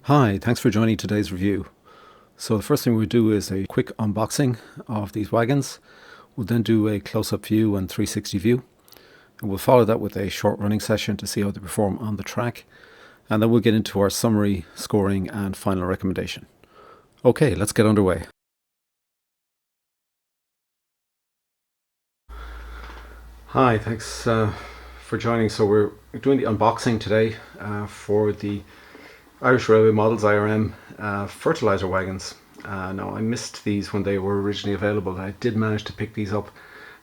Hi, thanks for joining today's review. So the first thing we'll do is a quick unboxing of these wagons. We'll then do a close-up view and 360 view. And we'll follow that with a short running session to see how they perform on the track. And then we'll get into our summary, scoring and final recommendation. Okay, let's get underway. Hi, thanks for joining. So we're doing the unboxing today for the Irish Railway Models IRM Fertiliser Wagons. Now I missed these when they were originally available. I did manage to pick these up.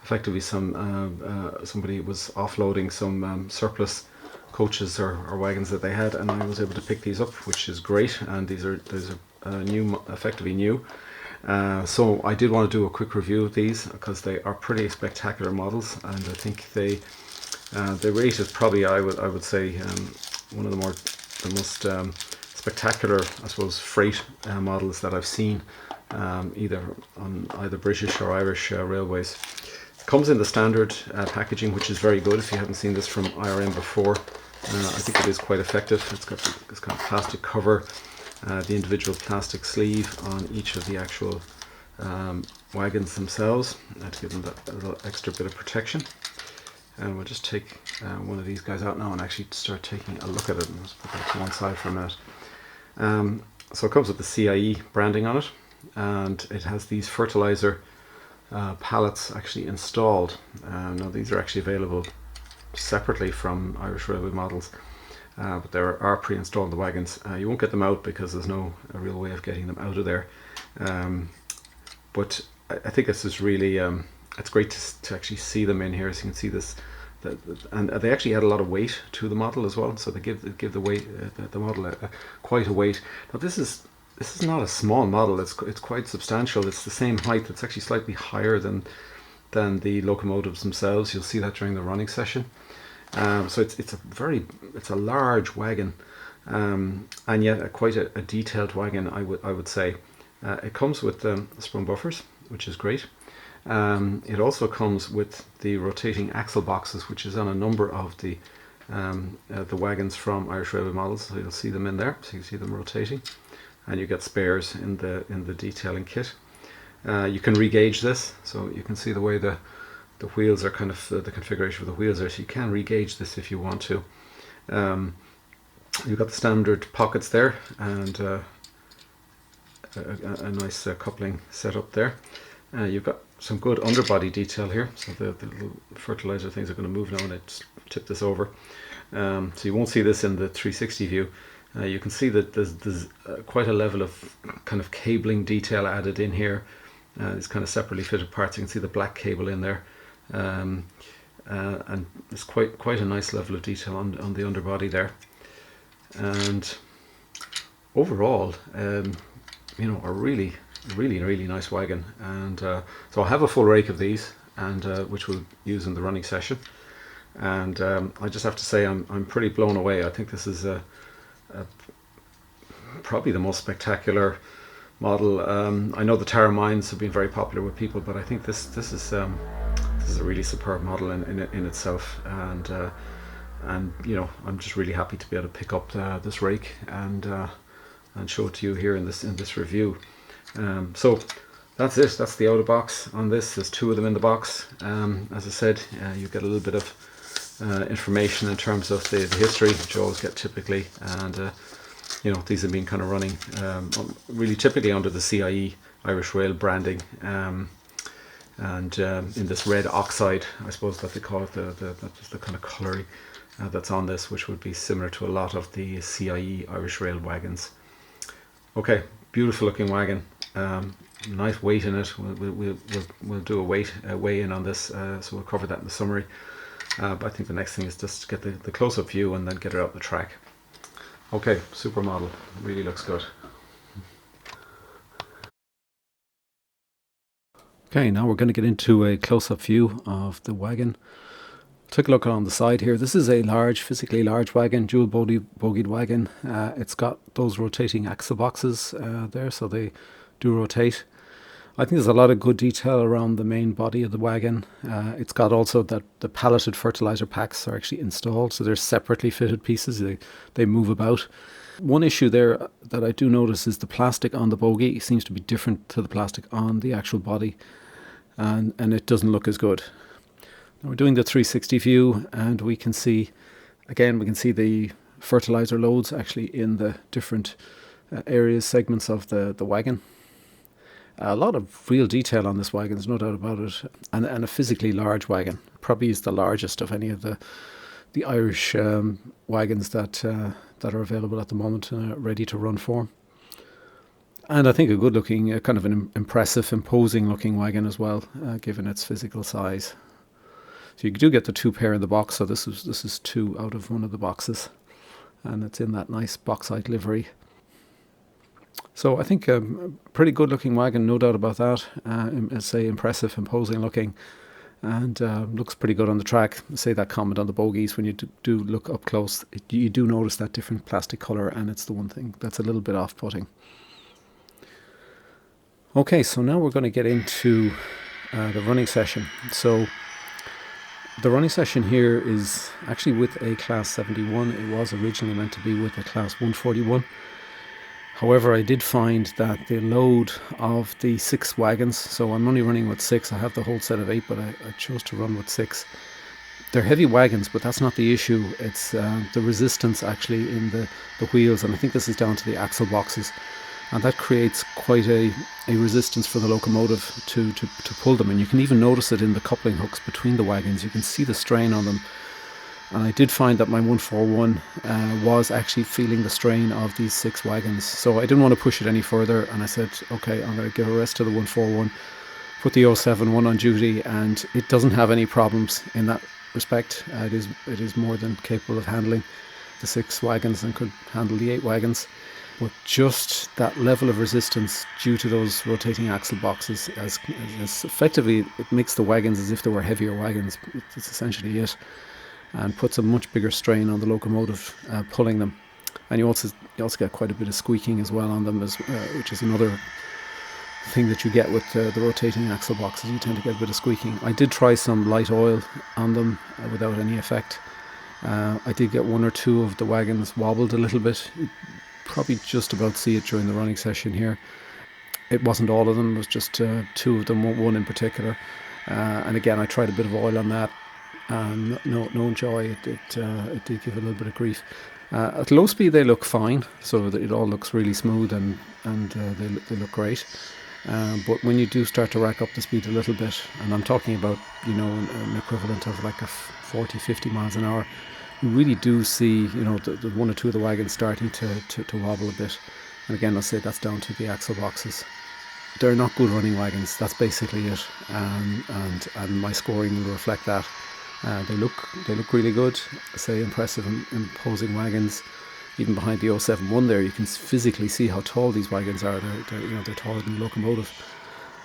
Effectively, somebody was offloading some surplus coaches or wagons that they had, and I was able to pick these up, which is great. And these are new, effectively new. So I did want to do a quick review of these because they are pretty spectacular models, and I think they rate is probably I would say one of the most spectacular, I suppose, freight models that I've seen, either on either British or Irish railways. It comes in the standard packaging, which is very good. If you haven't seen this from IRM before, I think it is quite effective. It's got this kind of plastic cover, the individual plastic sleeve on each of the actual wagons themselves to give them that little extra bit of protection. And we'll just take one of these guys out now and actually start taking a look at it. And let's put that to one side for a minute. So it comes with the CIE branding on it, and it has these fertilizer pallets actually installed. Now these are actually available separately from Irish Railway models, but they are pre-installed in the wagons. You won't get them out because there's no real way of getting them out of there. But I think this is really it's great to actually see them in here. So you can see this, and they actually add a lot of weight to the model as well. So they give the weight the model quite a weight. Now this is not a small model. It's quite substantial. It's the same height. It's actually slightly higher than the locomotives themselves. You'll see that during the running session. So it's a large wagon, and yet quite a detailed wagon. I would say it comes with sprung buffers, which is great. It also comes with the rotating axle boxes, which is on a number of the wagons from Irish Railway models. So you'll see them in there, so you can see them rotating, and you get spares in the detailing kit. You can regauge this, so you can see the way the wheels are kind of the configuration of the wheels there. So you can regauge this if you want to. You've got the standard pockets there, and a nice coupling set up there. You've got some good underbody detail here, so the little fertilizer things are going to move now, and I tip this over. So you won't see this in the 360 view. You can see that there's quite a level of kind of cabling detail added in here. It's kind of separately fitted parts. You can see the black cable in there, and it's quite a nice level of detail on the underbody there. And overall, a really nice wagon. And so I have a full rake of these, and which we'll use in the running session. And I just have to say I'm pretty blown away. I think this is probably the most spectacular model. I know the Tara Mines have been very popular with people, but I think this is a really superb model in itself. And you know, I'm just really happy to be able to pick up this rake and show it to you here in this review. So that's it. That's the outer box on this. There's two of them in the box. As I said, you get a little bit of information in terms of the history, which you always get typically, and you know, these have been kind of running really typically under the CIE Irish Rail branding, and in this red oxide, I suppose that they call it, that's the kind of colouring that's on this, which would be similar to a lot of the CIE Irish Rail wagons. Okay, beautiful looking wagon. Nice weight in it. We'll do a weigh in on this, so we'll cover that in the summary. But I think the next thing is just to get the close-up view and then get it out the track. Okay, super model. Really looks good. Okay, now we're going to get into a close-up view of the wagon. Take a look on the side here. This is a physically large wagon, dual bogied wagon. It's got those rotating axle boxes there, so they do rotate. I think there's a lot of good detail around the main body of the wagon. It's got also that the palleted fertilizer packs are actually installed, so they're separately fitted pieces. They move about. One issue there that I do notice is the plastic on the bogie seems to be different to the plastic on the actual body, and it doesn't look as good. Now we're doing the 360 view, and we can see the fertilizer loads actually in the different areas, segments of the wagon. A lot of real detail on this wagon, there's no doubt about it, and a physically large wagon. Probably is the largest of any of the Irish wagons that are available at the moment, ready to run form. And I think a good looking, kind of an impressive, imposing looking wagon as well, given its physical size. So you do get the two pair in the box, so this is two out of one of the boxes, and it's in that nice bauxite livery. So I think a pretty good looking wagon, no doubt about that. I'd say impressive, imposing looking, and looks pretty good on the track. I say that comment on the bogies, when you do look up close, you do notice that different plastic colour, and it's the one thing that's a little bit off-putting. Okay, so now we're going to get into the running session. So the running session here is actually with a Class 71. It was originally meant to be with a Class 141. However, I did find that the load of the 6 wagons, so I'm only running with 6, I have the whole set of 8, but I chose to run with 6. They're heavy wagons, but that's not the issue. It's the resistance actually in the wheels, and I think this is down to the axle boxes. And that creates quite a resistance for the locomotive to pull them. And you can even notice it in the coupling hooks between the wagons. You can see the strain on them. And I did find that my 141 was actually feeling the strain of these 6 wagons. So I didn't want to push it any further. And I said, okay, I'm going to give a rest to the 141, put the 071 on duty. And it doesn't have any problems in that respect. It is more than capable of handling the 6 wagons and could handle the 8 wagons. But just that level of resistance due to those rotating axle boxes, as effectively it makes the wagons as if they were heavier wagons. It's essentially it, and puts a much bigger strain on the locomotive pulling them. And you also get quite a bit of squeaking as well on them, which is another thing that you get with the rotating axle boxes. You tend to get a bit of squeaking. I did try some light oil on them without any effect. I did get 1 or 2 of the wagons wobbled a little bit. Probably just about see it during the running session here. It wasn't all of them, it was just 2 of them, one in particular. And again, I tried a bit of oil on that. No joy. It did give a little bit of grief. At low speed they look fine, so it all looks really smooth and they look great. But when you do start to rack up the speed a little bit, and I'm talking about an equivalent of like a 40-50 miles an hour, you really do see the 1 or 2 of the wagons starting to wobble a bit. And again, I'll say that's down to the axle boxes. They're not good running wagons, that's basically it, and my scoring will reflect that. They look really good. I say impressive, imposing wagons. Even behind the 071 there, you can physically see how tall these wagons are. They're taller than the locomotive,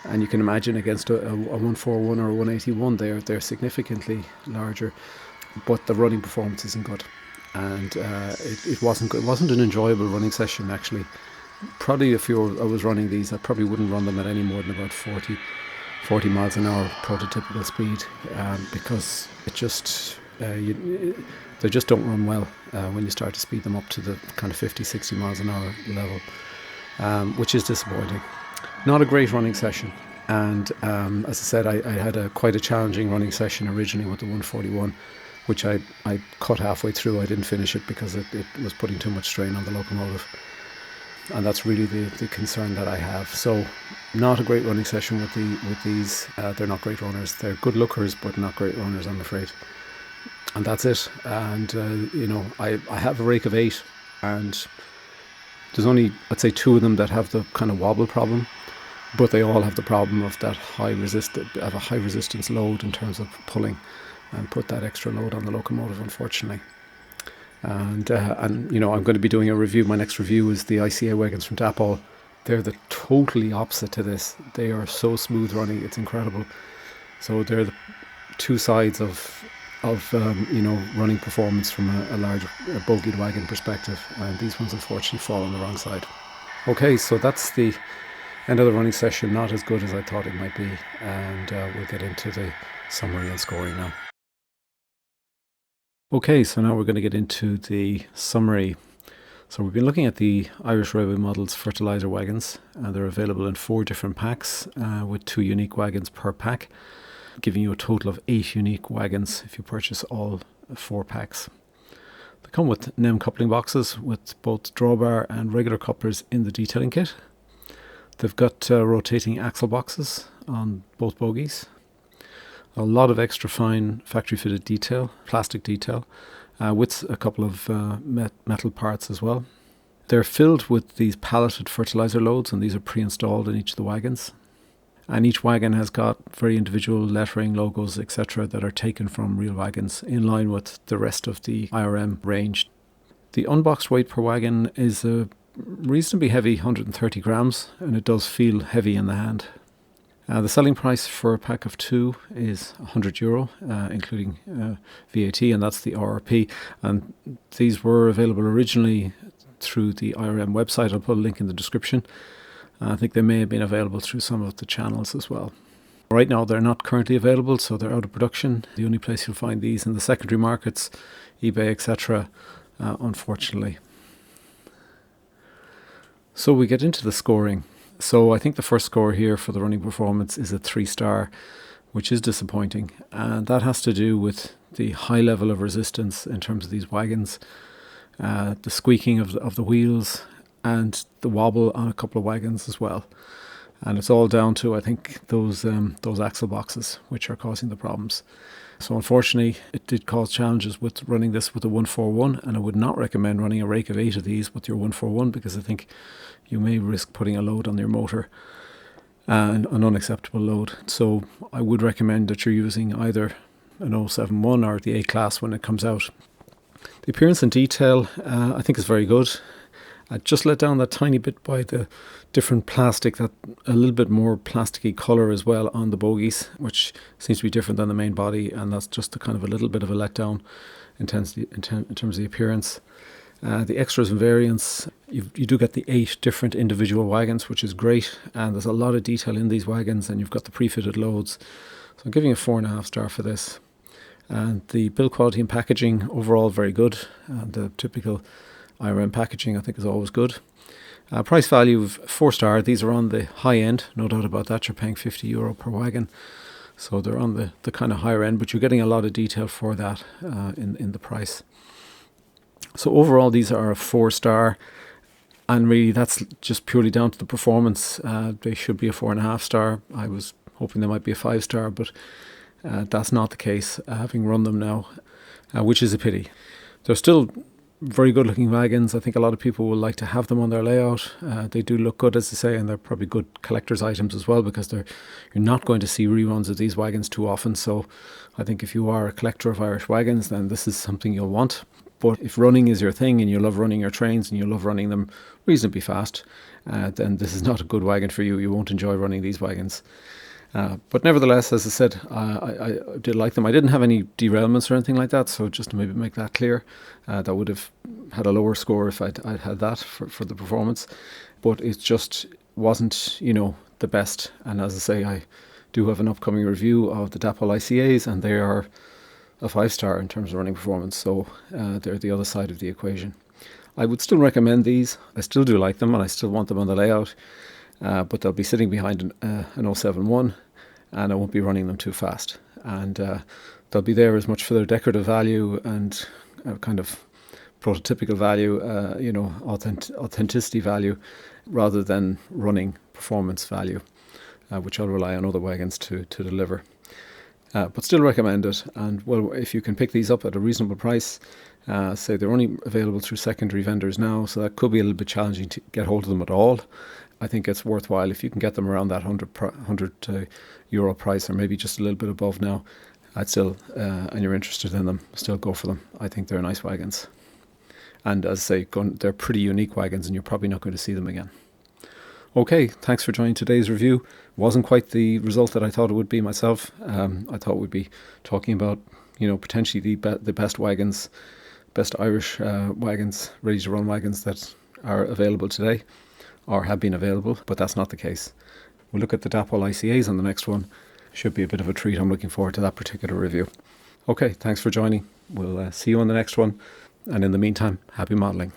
and you can imagine against a 141 or a 181, they're significantly larger. But the running performance isn't good, and it wasn't good. It wasn't an enjoyable running session actually. Probably if I was running these, I probably wouldn't run them at any more than about 40 miles an hour prototypical speed, because it just they just don't run well when you start to speed them up to the kind of 50-60 miles an hour level, which is disappointing. Not a great running session. And as I said, I had quite a challenging running session originally with the 141, which I cut halfway through. I didn't finish it because it was putting too much strain on the locomotive. And that's really the concern that I have. So not a great running session with these. They're not great runners. They're good lookers, but not great runners, I'm afraid. And that's it. And, I have a rake of 8, and there's only, I'd say, 2 of them that have the kind of wobble problem. But they all have the problem of that high resistance load in terms of pulling, and put that extra load on the locomotive, unfortunately. And I'm going to be doing a review. My next review is the ICA wagons from Dapol. They're the totally opposite to this. They are so smooth running, it's incredible. So they're the 2 sides of running performance from a large bogied wagon perspective, and these ones unfortunately fall on the wrong side. Okay, so that's the end of the running session. Not as good as I thought it might be, and we'll get into the summary and scoring now. Okay, so now we're going to get into the summary. So we've been looking at the Irish Railway Models Fertiliser Wagons. They're available in 4 different packs with 2 unique wagons per pack, giving you a total of 8 unique wagons if you purchase all 4 packs. They come with NEM coupling boxes with both drawbar and regular couplers in the detailing kit. They've got rotating axle boxes on both bogies. A lot of extra fine factory fitted detail, plastic detail, with a couple of metal parts as well. They're filled with these palleted fertiliser loads, and these are pre-installed in each of the wagons. And each wagon has got very individual lettering, logos, etc. that are taken from real wagons in line with the rest of the IRM range. The unboxed weight per wagon is a reasonably heavy 130 grams, and it does feel heavy in the hand. The selling price for a pack of 2 is €100, including VAT, and that's the RRP. And these were available originally through the IRM website. I'll put a link in the description. I think they may have been available through some of the channels as well. Right now they're not currently available, so they're out of production. The only place you'll find these in the secondary markets, eBay, etc., unfortunately. So we get into the scoring. So I think the first score here for the running performance is a 3-star, which is disappointing. And that has to do with the high level of resistance in terms of these wagons, the squeaking of the wheels, and the wobble on a couple of wagons as well. And it's all down to, I think, those axle boxes which are causing the problems. So unfortunately, it did cause challenges with running this with a 141, and I would not recommend running a rake of 8 of these with your 141, because I think you may risk putting a load on your motor, an unacceptable load. So I would recommend that you're using either an 071 or the A-class when it comes out. The appearance and detail, I think, is very good. Just let down that tiny bit by the different plastic, that a little bit more plasticky colour as well on the bogies, which seems to be different than the main body, and that's just a kind of a little bit of a letdown in terms of the appearance. The extras and variants, you do get the 8 different individual wagons, which is great, and there's a lot of detail in these wagons, and you've got the pre-fitted loads. So I'm giving a 4.5 star for this. And the build quality and packaging, overall very good. The typical IRM packaging, I think, is always good. Price value of 4 star. These are on the high end, no doubt about that. You're paying €50 per wagon, so they're on the kind of higher end, but you're getting a lot of detail for that in the price. So overall, these are a 4 star, and really that's just purely down to the performance. They should be a 4.5 star. I was hoping they might be a 5 star, but that's not the case, having run them now, which is a pity. They're still very good looking wagons. I think a lot of people will like to have them on their layout. They do look good, as I say, and they're probably good collector's items as well, because you're not going to see reruns of these wagons too often. So I think if you are a collector of Irish wagons, then this is something you'll want. But if running is your thing and you love running your trains and you love running them reasonably fast, then this is not a good wagon for you. You won't enjoy running these wagons. But nevertheless, as I said, I did like them. I didn't have any derailments or anything like that, so just to maybe make that clear, that would have had a lower score if I'd had that for the performance. But it just wasn't, the best. And as I say, I do have an upcoming review of the Dapol ICAs, and they are a 5 star in terms of running performance, so they're the other side of the equation. I would still recommend these. I still do like them, and I still want them on the layout. But they'll be sitting behind an 071, and I won't be running them too fast. And they'll be there as much for their decorative value and kind of prototypical value, authenticity value, rather than running performance value, which I'll rely on other wagons to deliver. But still recommend it. And well, if you can pick these up at a reasonable price, say they're only available through secondary vendors now, so that could be a little bit challenging to get hold of them at all. I think it's worthwhile if you can get them around that €100 price, or maybe just a little bit above now. I'd still, and you're interested in them, still go for them. I think they're nice wagons. And as I say, they're pretty unique wagons, and you're probably not going to see them again. Okay, thanks for joining today's review. Wasn't quite the result that I thought it would be myself. I thought we'd be talking about, potentially the best wagons, best Irish wagons, ready-to-run wagons that are available today, or have been available, but that's not the case. We'll look at the Dapol ICAs on the next one. Should be a bit of a treat. I'm looking forward to that particular review. Okay, thanks for joining. We'll see you on the next one. And in the meantime, happy modelling.